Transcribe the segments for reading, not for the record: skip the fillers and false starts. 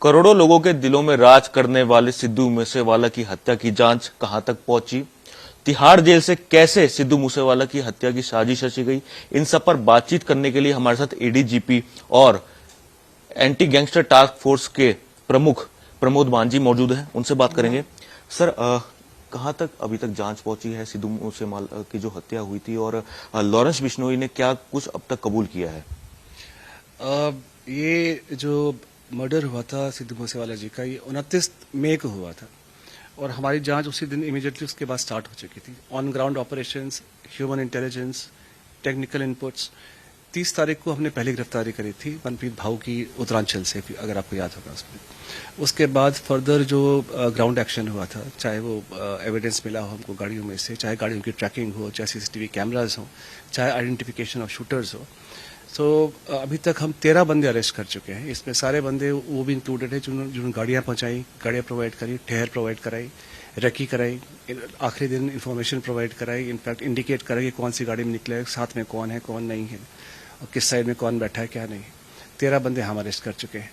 करोड़ों लोगों के दिलों में राज करने वाले सिद्धू मूसेवाला की हत्या की जांच कहां तक पहुंची, तिहाड़ जेल से कैसे सिद्धू मूसेवाला की हत्या की साजिश रची गई, इन सब पर बातचीत करने के लिए हमारे साथ एडीजीपी और एंटी गैंगस्टर टास्क फोर्स के प्रमुख प्रमोद मांझी मौजूद हैं। उनसे बात करेंगे। सर, कहां तक अभी तक जांच पहुंची है सिद्धू मूसेवाला की जो हत्या हुई थी, और लॉरेंस बिश्नोई ने क्या कुछ अब तक कबूल किया है? ये जो मर्डर हुआ था सिद्धू मूसेवाला जी का, ये 29 मई को हुआ था और हमारी जांच उसी दिन इमीडिएटली उसके बाद स्टार्ट हो चुकी थी। On ground operations, human intelligence, technical inputs. 30 तारीख को हमने पहली गिरफ्तारी करी थी मनप्रीत भाऊ की उत्तरांचल से, अगर आपको याद होगा उसमें। उसके बाद फर्दर जो ग्राउंड एक्शन हुआ था, चाहे वो एविडेंस मिला हो हमको गाड़ियों में से, चाहे गाड़ियों की ट्रैकिंग हो, चाहे सीसीटीवी कैमराज हो, चाहे आइडेंटिफिकेशन ऑफ शूटर्स हो। तो अभी तक हम 13 बंदे अरेस्ट कर चुके हैं। इसमें सारे बंदे वो भी इंक्लूडेड है जिन्होंने गाड़ियाँ पहुँचाई, गाड़ियाँ प्रोवाइड करी, ठहर प्रोवाइड कराई, रेकी कराई, आखिरी दिन इंफॉर्मेशन प्रोवाइड कराई, इनफैक्ट इंडिकेट कराई कि कौन सी गाड़ी में निकले, साथ में कौन है कौन नहीं है और किस साइड में कौन बैठा है क्या नहीं। 13 बंदे हम अरेस्ट कर चुके हैं।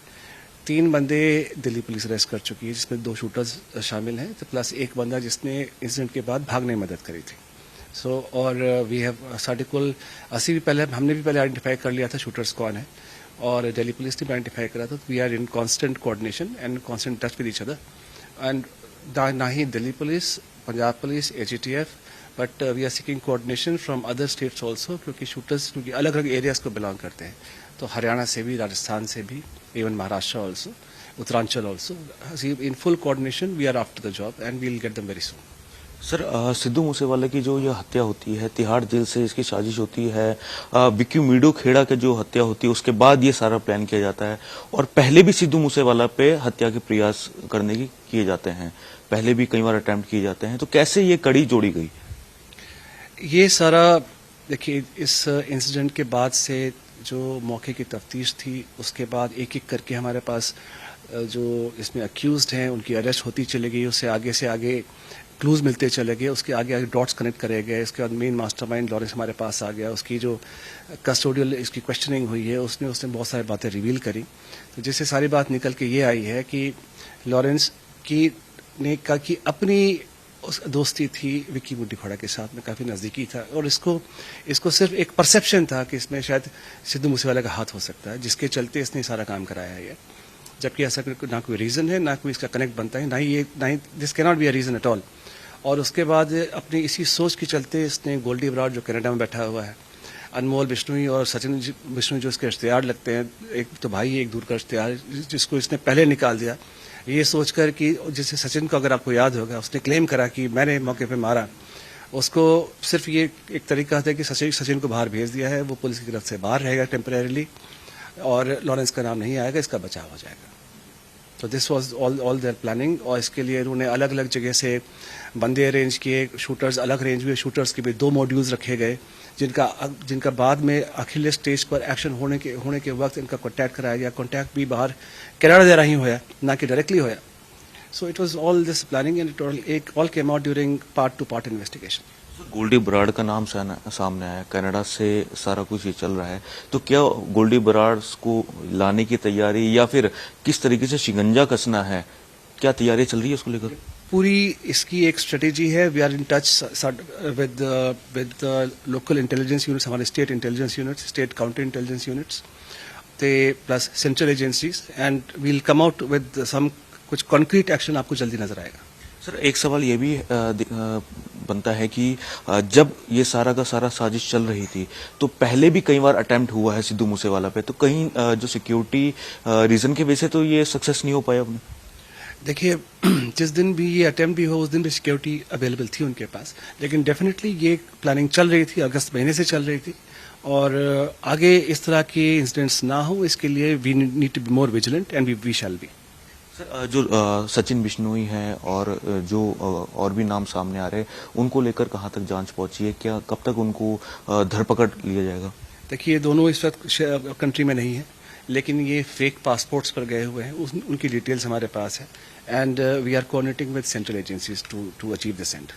3 बंदे दिल्ली पुलिस अरेस्ट कर चुकी है, जिसमें 2 शूटर्स शामिल हैं, तो प्लस एक बंदा जिसने इंसिडेंट के बाद भागने में मदद करी थी। और वी हैव साढ़े कुल 80 भी पहले हमने भी पहले आइडेंटिफाई कर लिया था शूटर्स कौन है, और दिल्ली पुलिस ने भी आइडेंटिफाई करा था। We are in constant coordination and constant touch with each other, and ना ही Delhi police, Punjab police, AGTF, but we are seeking coordination from other states also, क्योंकि शूटर्स क्योंकि अलग अलग एरियाज को बिलोंग करते हैं। तो हरियाणा से भी, राजस्थान से भी, even Maharashtra also, Uttaranchal also. In full coordination we are after the job and we will get them very soon. Sir, Sidhu Moosewala की जो यह हत्या होती है, तिहाड़ जेल से इसकी साजिश होती है, विक्यू मीडो खेड़ा की जो हत्या होती है उसके बाद ये सारा प्लान किया जाता है, और पहले भी सिद्धू मूसेवाला पे हत्या के प्रयास करने की किए जाते हैं, पहले भी कई बार अटेम्प्ट किए जाते हैं, तो कैसे ये कड़ी जोड़ी गई? ये सारा देखिए, इस इंसिडेंट के बाद से जो मौके की तफ्तीश थी, उसके बाद एक एक करके हमारे पास जो इसमें अक्यूज्ड हैं उनकी अरेस्ट होती चली गई, उससे आगे से आगे क्लूज मिलते चले गए, उसके आगे आगे डॉट्स कनेक्ट करे गए। इसके बाद मेन मास्टरमाइंड लॉरेंस हमारे पास आ गया, उसकी जो कस्टोडियल इसकी क्वेश्चनिंग हुई है उसने बहुत सारी बातें रिवील करी। तो जिससे सारी बात निकल के ये आई है कि लॉरेंस की ने कहा कि अपनी उस दोस्ती थी विक्की मुंडीखोड़ा के साथ में, काफ़ी नज़दीकी था, और इसको सिर्फ एक परसेप्शन था कि इसमें शायद सिद्धू मूसेवाला का हाथ हो सकता है, जिसके चलते इसने सारा काम कराया है। जबकि ऐसा ना कोई रीज़न है, ना कोई इसका कनेक्ट बनता है, ना ही this can not be a reason at all. और उसके बाद अपनी इसी सोच के चलते इसने गोल्डी बराड़ जो कनाडा में बैठा हुआ है, अनमोल बिश्नोई और सचिन बिश्नोई जो इसके रिश्तेदार लगते हैं, एक तो भाई एक दूर का रिश्तेदार, जिसको इसने पहले निकाल दिया, ये सोचकर कि जैसे सचिन को अगर आपको याद होगा, उसने क्लेम करा कि मैंने मौके पे मारा। उसको सिर्फ ये एक तरीका था कि सचिन को बाहर भेज दिया है, वो पुलिस की गिरफ्त से बाहर रहेगा टेम्परेरीली, और लॉरेंस का नाम नहीं आएगा, इसका बचाव हो जाएगा। तो this was all their planning, और इसके लिए उन्होंने अलग अलग जगह से बंदे अरेंज किए, शूटर्स अलग अरेंज हुए, शूटर्स के भी 2 मॉड्यूल्स रखे गए, जिनका बाद में आखिरी स्टेज पर एक्शन होने के वक्त इनका कॉन्टैक्ट कराया गया। कॉन्टैक्ट भी बाहर कनाडा दे रही होया, ना कि डायरेक्टली होया। So it was all this planning and it all came out during part two part investigation. Goldy Brar का नाम सामने आया, कनाडा से सारा कुछ ये चल रहा है, तो क्या गोल्डी बराड़ को लाने की तैयारी या फिर किस तरीके से शिकंजा कसना है, क्या तैयारी चल रही है उसको लेकर? पूरी इसकी एक स्ट्रेटेजी है। We are in touch with local intelligence units, हमारे state intelligence units, state counter intelligence units, plus central agencies, and we'll come out with some कुछ कॉन्क्रीट एक्शन आपको जल्दी नजर आएगा। सर, एक सवाल ये भी बनता है कि जब ये सारा का सारा साजिश चल रही थी तो पहले भी कई बार अटेम्प्ट हुआ है सिद्धू मूसेवाला पे, तो कहीं जो सिक्योरिटी रीजन के वजह से तो ये सक्सेस नहीं हो पाया अपने? देखिए, जिस दिन भी ये अटेम्प्ट भी हो उस दिन भी सिक्योरिटी अवेलेबल थी उनके पास, लेकिन डेफिनेटली ये प्लानिंग चल रही थी, अगस्त महीने से चल रही थी, और आगे इस तरह के इंसिडेंट्स ना हो इसके लिए we need to be more vigilant and we shall be. Sir, जो सचिन बिश्नोई है और जो और भी नाम सामने आ रहे हैं, उनको लेकर कहाँ तक जांच पहुंची है, क्या कब तक उनको धरपकड़ लिया जाएगा? देखिए, दोनों इस वक्त कंट्री में नहीं है, लेकिन ये फेक पासपोर्ट्स पर गए हुए हैं, उनकी डिटेल्स हमारे पास है, and we are coordinating with central agencies to achieve this end.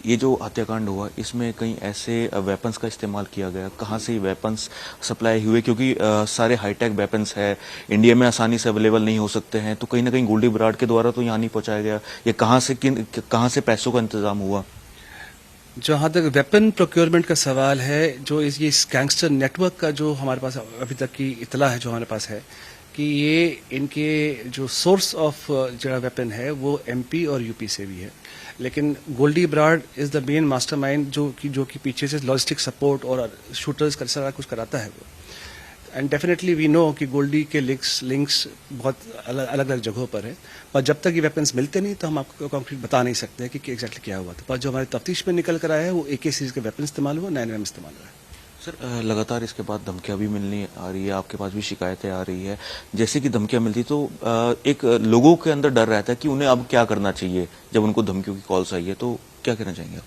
ये जो हत्याकांड हुआ इसमें कहीं ऐसे वेपन्स का इस्तेमाल किया गया, कहाँ से ये वेपन्स सप्लाई हुए, क्योंकि सारे हाईटेक वेपन्स है, इंडिया में आसानी से अवेलेबल नहीं हो सकते हैं, तो कहीं ना कहीं गोल्डी बराड के द्वारा तो यहाँ नहीं पहुंचाया गया, ये कहाँ से पैसों का इंतजाम हुआ? जहाँ तक वेपन प्रोक्योरमेंट का सवाल है, जो ये इस गैंगस्टर नेटवर्क का जो हमारे पास अभी तक की इतला है, जो हमारे पास है कि ये इनके जो सोर्स ऑफ जो वेपन है वो एमपी और यूपी से भी है, लेकिन Goldy Brar is the main mastermind जो कि पीछे से लॉजिस्टिक सपोर्ट और शूटर्स का सारा कुछ कराता है वो। एंड डेफिनेटली वी नो कि गोल्डी के लिंक्स बहुत अलग अलग जगहों पर है, पर जब तक ये वेपन्स मिलते नहीं तो हम आपको कॉन्क्रीट बता नहीं सकते कि एग्जैक्टली क्या हुआ था। पर जो हमारी तफ्तीश में निकल कर आया है वो AK सीरीज के वेपन इस्तेमाल हुआ, 9mm इस्तेमाल हुआ है। सर, लगातार इसके बाद धमकियां भी मिलनी आ रही है, आपके पास भी शिकायतें आ रही है, जैसे कि धमकियां मिलती तो एक लोगों के अंदर डर रहता है कि उन्हें अब क्या करना चाहिए जब उनको धमकियों की कॉल्स आई है, तो क्या कहना चाहेंगे आप?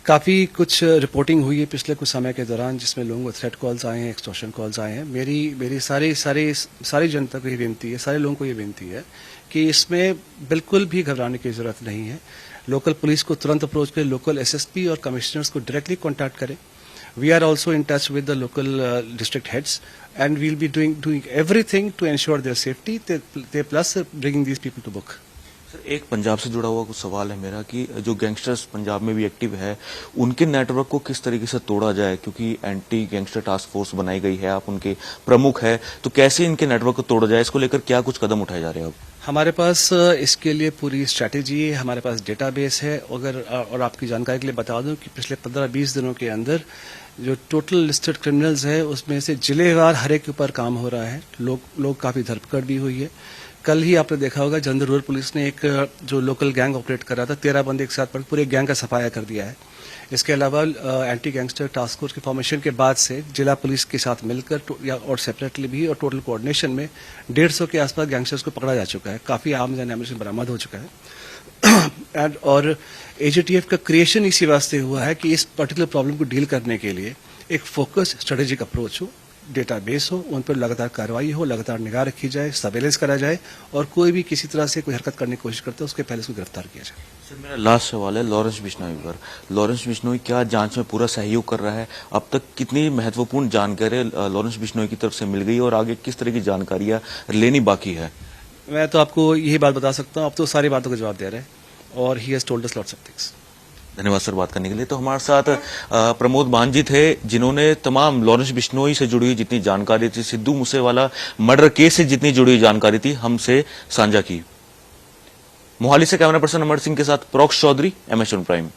काफ़ी कुछ रिपोर्टिंग हुई है पिछले कुछ समय के दौरान, जिसमें लोगों को थ्रेट कॉल्स आए हैं, एक्सटॉर्शन कॉल्स आए हैं। मेरी सारी जनता को ये विनती है, सारे लोगों को ये विनती है कि इसमें बिल्कुल भी घबराने की ज़रूरत नहीं है। लोकल पुलिस को तुरंत अप्रोच करें, लोकल SSP और कमिश्नर्स को डायरेक्टली कॉन्टैक्ट करें। We are also in touch with the local district heads, and we'll be doing everything to ensure their safety. They plus bringing these people to book. Sir, एक पंजाब से जुड़ा हुआ कुछ सवाल है मेरा कि जो गैंगस्टर्स पंजाब में भी एक्टिव है, उनके नेटवर्क को किस तरीके से तोड़ा जाए, क्योंकि एंटी गैंगस्टर टास्क फोर्स बनाई गई है, आप उनके प्रमुख है, तो कैसे इनके नेटवर्क को तोड़ा जाए, इसको लेकर क्या कुछ कदम उठाए जा रहे हैं अब? हमारे पास इसके लिए पूरी स्ट्रैटेजी है, हमारे पास डेटाबेस है। और आपकी जानकारी के लिए बता दूं कि पिछले 15-20 दिनों के अंदर जो टोटल लिस्टेड क्रिमिनल्स है उसमें से जिलेवार हर एक के ऊपर काम हो रहा है। लोग काफ़ी धरपकड़ भी हुई है। कल ही आपने देखा होगा जलंधर रूरल पुलिस ने एक जो लोकल गैंग ऑपरेट कर रहा था, 13 बंदे एक साथ पड़ पूरे गैंग का सफाया कर दिया है। इसके अलावा एंटी गैंगस्टर टास्क फोर्स के फॉर्मेशन के बाद से जिला पुलिस के साथ मिलकर और सेपरेटली भी और टोटल कोऑर्डिनेशन में 150 के आसपास गैंगस्टर्स को पकड़ा जा चुका है। काफ़ी आम एम्यूनिशन बरामद हो चुका है। और AJTF का क्रिएशन इसी वास्ते हुआ है कि इस पर्टिकुलर प्रॉब्लम को डील करने के लिए एक फोकस स्ट्रेटेजिक अप्रोच हो, डेटाबेस हो, उन पर लगातार कार्रवाई हो, लगातार निगाह रखी जाए, सर्वेलेंस करा जाए, और कोई भी किसी तरह से कोई हरकत करने की कोशिश करता है उसके पहले उसको गिरफ्तार किया जाए। सर, मेरा लास्ट सवाल है लॉरेंस बिश्नोई पर। लॉरेंस बिश्नोई क्या जांच में पूरा सहयोग कर रहा है? अब तक कितनी महत्वपूर्ण जानकारी लॉरेंस बिश्नोई की तरफ से मिल गई और आगे किस तरह की जानकारियां लेनी बाकी है? मैं तो आपको यही बात बता सकता हूँ, अब तो सारी बातों का जवाब दे रहे हैं, और he has told us lots of things. धन्यवाद सर बात करने के लिए। तो हमारे साथ प्रमोद मांझी थे, जिन्होंने तमाम लॉरेंस बिश्नोई से जुड़ी हुई जितनी जानकारी थी, सिद्धू मूसेवाला मर्डर केस से जितनी जुड़ी हुई जानकारी थी, हमसे साझा की। मोहाली से कैमरा पर्सन अमर सिंह के साथ प्रोक्ष चौधरी, MS प्राइम।